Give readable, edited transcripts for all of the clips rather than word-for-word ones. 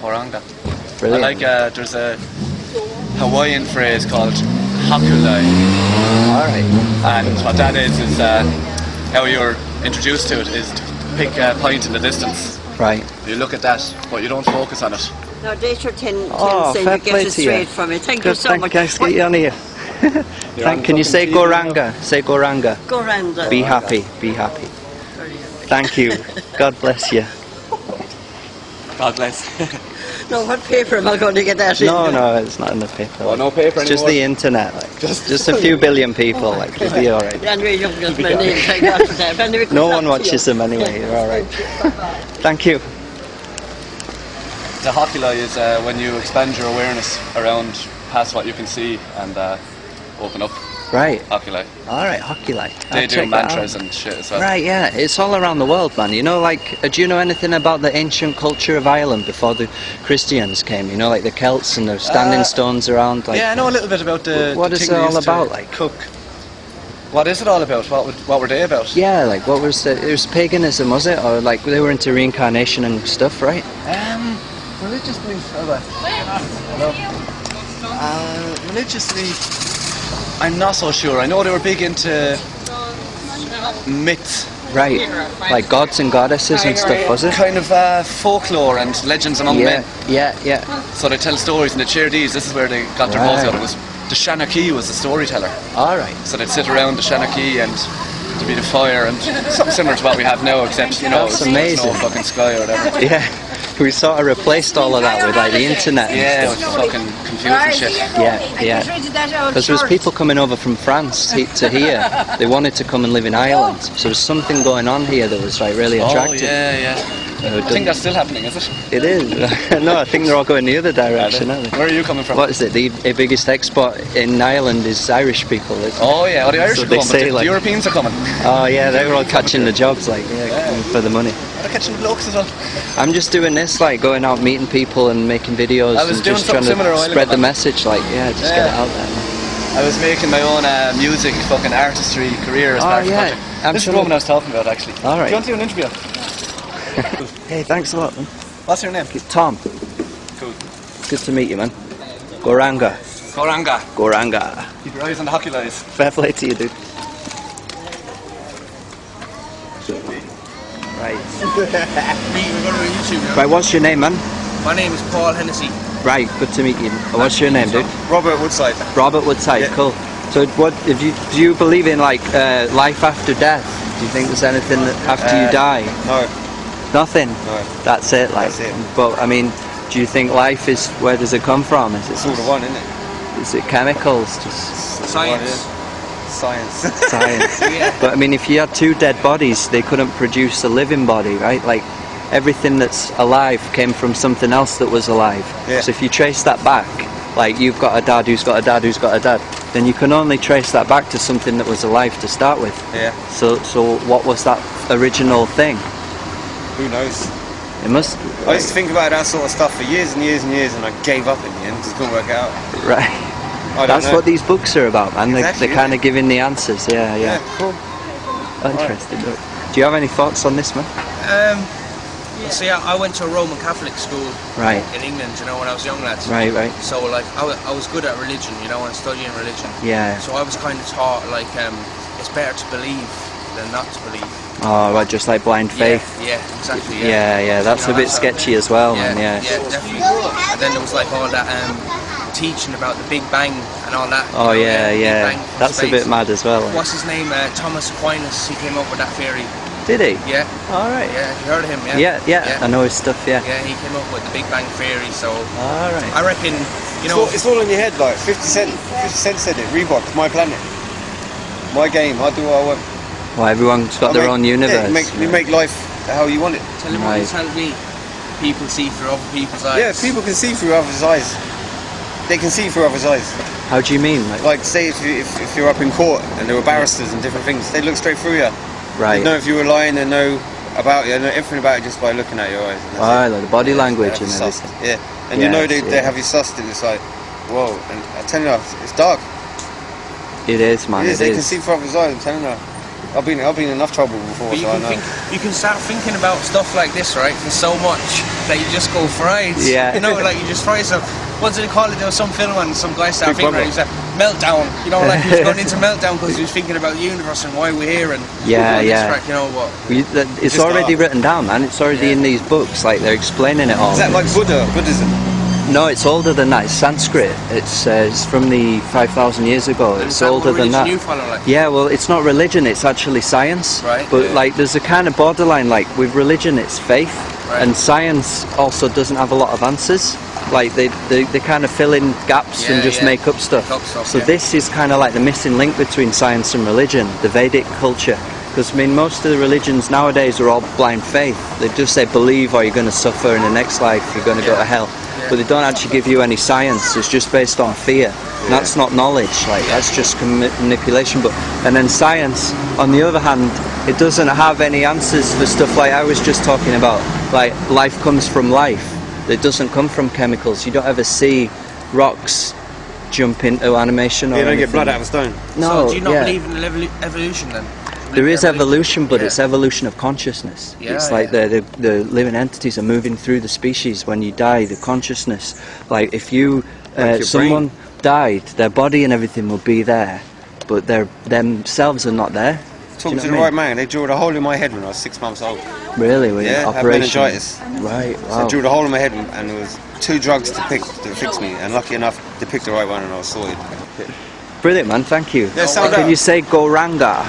Horanga. Brilliant. I like, there's a Hawaiian phrase called hakulai. Alright. And what that is how you're introduced to it is to pick a point in the distance. Right. You look at that, but you don't focus on it. No, they should tend fair to play get it to you. straight from it. Thank you so much. Thanks, get you on here. Can you say Goranga? Say Goranga. Goranga. Be happy, be happy. Thank you. God bless you. God bless. No, what paper am I going to get that in? No, it's not in the paper. Oh, no paper It's just the internet. Like, just a few billion people. Like, you'll be alright. Anyway, you've got my name. Thank God for that. Anyway, No one watches them anyway. You're alright. Thank you. The hakulai is when you expand your awareness around past what you can see and open up. Right. Hakulai. Alright, hockey light. They do mantras and shit as well. Right, yeah. It's all around the world, man. You know, like, do you know anything about the ancient culture of Ireland before the Christians came? You know, like the Celts and the standing stones around. Like, yeah, I know a little bit about the. What is it all about, like? Cook. What is it all about? What were they about? Yeah, like, what was it? It was paganism, was it? Or like they were into reincarnation and stuff, right? Religiously. Religiously, I'm not so sure. I know they were big into myths. Right, like gods and goddesses and stuff, was it? Kind of folklore and legends among men. Yeah. So they tell stories and they share these. This is where they got their voice out. It was the Shanachie was the storyteller. Alright. So they'd sit around the Shanachie and there'd be the fire and something similar to what we have now, except, you know, That's there's amazing. no fucking sky or whatever. Yeah, we sort of replaced all of that with like the internet. Yeah, it was fucking confusing shit. Yeah. Because there was people coming over from France to here. They wanted to come and live in Ireland. So there was something going on here that was like really attractive. Oh, yeah. I think that's still happening, is it? It is. No, I think they're all going the other direction, aren't they? Where are you coming from? What is it? The biggest export in Ireland is Irish people. Oh yeah, the Irish so are coming, say, but like, the Europeans are coming. Oh yeah, they're all catching the jobs, like, for the money. They're catching the blokes as well. I'm just doing this, like, going out meeting people and making videos I was and doing just trying something to similar spread the message, like, get it out there. I was making my own music, fucking artistry career as part of the project. This is the woman I was talking about, actually. Alright. Do you want to do an interview? Hey, thanks a lot, man. What's your name? Tom. Cool. Good to meet you, man. Goranga. Goranga. Keep your eyes on the hockey lights. Fair play to you, dude. Right. We're going to YouTube now. Right, what's your name, man? My name is Paul Hennessy. Right, good to meet you. What's your name, dude? Robert Woodside. Robert Woodside, Yeah. cool. So do you believe in, like, life after death? Do you think there's anything after you die? No. Nothing? No. That's it, like. That's it. But, I mean, do you think life is, where does it come from? Is it It's all the one, isn't it? Is it chemicals? Just Science. Science. science. Yeah. But I mean, if you had two dead bodies, they couldn't produce a living body, right? Like, everything that's alive came from something else that was alive. Yeah. So if you trace that back, like you've got a dad who's got a dad who's got a dad, then you can only trace that back to something that was alive to start with. Yeah. So what was that original thing? Who knows? It must. I used to think about that sort of stuff for years and years and years, and I gave up in the end. Just couldn't work it out. Right. I don't That's know. what these books are about, man. Exactly, They're kind of giving the answers. Yeah. Yeah, cool. Interesting. Do you have any thoughts on this, man? See, I went to a Roman Catholic school Right. in England, you know, when I was young, lads. Right. So, like, I was good at religion, you know, and studying religion. Yeah. So I was kind of taught, like, it's better to believe than not to believe. Oh, right, just like blind faith. Yeah, exactly. Yeah. That's a bit sketchy as well, man. Yeah. Definitely. And then there was, like, all that teaching about the Big Bang and all that. Oh, you know, yeah. Big Bang from That's a space. bit mad as well. What's his name? Thomas Aquinas. He came up with that theory. Did he? Yeah. All right. Yeah, you heard of him, yeah? Yeah. I know his stuff. Yeah. Yeah, he came up with the Big Bang theory. So All right. I reckon, you know, It's all in your head, like 50 Cent said it, Reebok, my planet. My game, I do what I want. Well, everyone's got their own universe. Yeah, you make life how you want it. tell him what you tell me. People see through other people's eyes. Yeah, people can see through others' eyes. They can see through others' eyes. How do you mean? Like, say if you're up in court and there were barristers and different things, they look straight through you. Right. They know if you were lying, they know about you, they know everything about it just by looking at your eyes. And that's it. Like the body language They and have you sussed. everything. Yeah, and you know they have you sussed, and it's like, whoa. And I tell you, it's dark. It is, man. It is. They can is. see through others' eyes. I'm telling you. I've been in enough trouble before, But so I know. you can start thinking about stuff like this, right, for so much that you just go fried. Yeah. You know, like you just fry stuff. What did they call it? There was some film and some guy started Big thinking, Brother. he was meltdown. You know, like he was going into meltdown because he was thinking about the universe and why we're here and Yeah, all this yeah. crack, you know what? It's Just already art. written down, man. It's already in these books. Like they're explaining it all. Is that like Buddhism? No, it's older than that. It's Sanskrit. It's from the 5,000 years ago. And It's is that what older than religion that. you follow, like? Yeah, well, it's not religion. It's actually science. Right. But Yeah. like, there's a kind of borderline. Like with religion, it's faith, Right. and science also doesn't have a lot of answers. Like they kind of fill in gaps and Yeah, just yeah. make up stuff. Make up stuff, So yeah. this is kind of like the missing link between science and religion, the Vedic culture. Because I mean, most of the religions nowadays are all blind faith. They just say believe, or you're going to suffer in the next life. You're going to go to hell. But they don't actually give you any science. It's just based on fear. And that's not knowledge. Like that's just manipulation. And then science, on the other hand, it doesn't have any answers for stuff like I was just talking about. Like life comes from life. It doesn't come from chemicals. You don't ever see rocks jump into animation or You don't get anything. blood out of a stone. No, So do you not yeah. believe in evolution then? There is evolution, but Yeah. it's evolution of consciousness. Yeah, It's like the living entities are moving through the species. When you die, the consciousness. Like if you Like your someone died, their body and everything will be there, but their themselves are not there. Talking know to what the I right man, they drilled a hole in my head when I was 6 months old. Really, with Yeah, I had operation. meningitis. Right. So Wow. they drilled a hole in my head and there was 2 drugs to fix me, and lucky enough, they picked the right one and I was sorted. Brilliant, man. Thank you. Yeah, sold Can out. you say Goranga?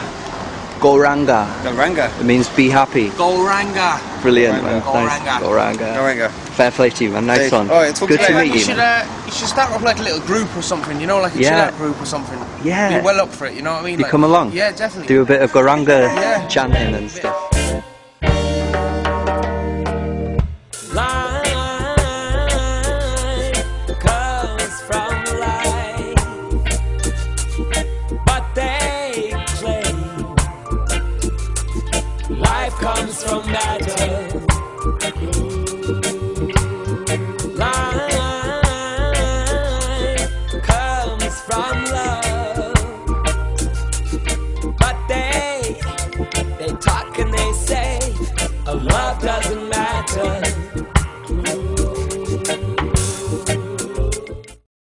Goranga. Goranga. It means be happy. Goranga. Brilliant, Goranga. man. Nice. Goranga. Goranga. Fair play to you, man. Nice Dave. one. Alright, talk Good to to you meet later. you, You should start off like a little group or something, you know, like a Yeah. chill out group or something. Yeah. Be well up for it, you know what I mean? You Like, come along? Yeah, definitely. Do a bit of Goranga Yeah. chanting and stuff. Comes from life, but they claim life comes from matter. Life comes from love, but they talk and they say a love doesn't matter.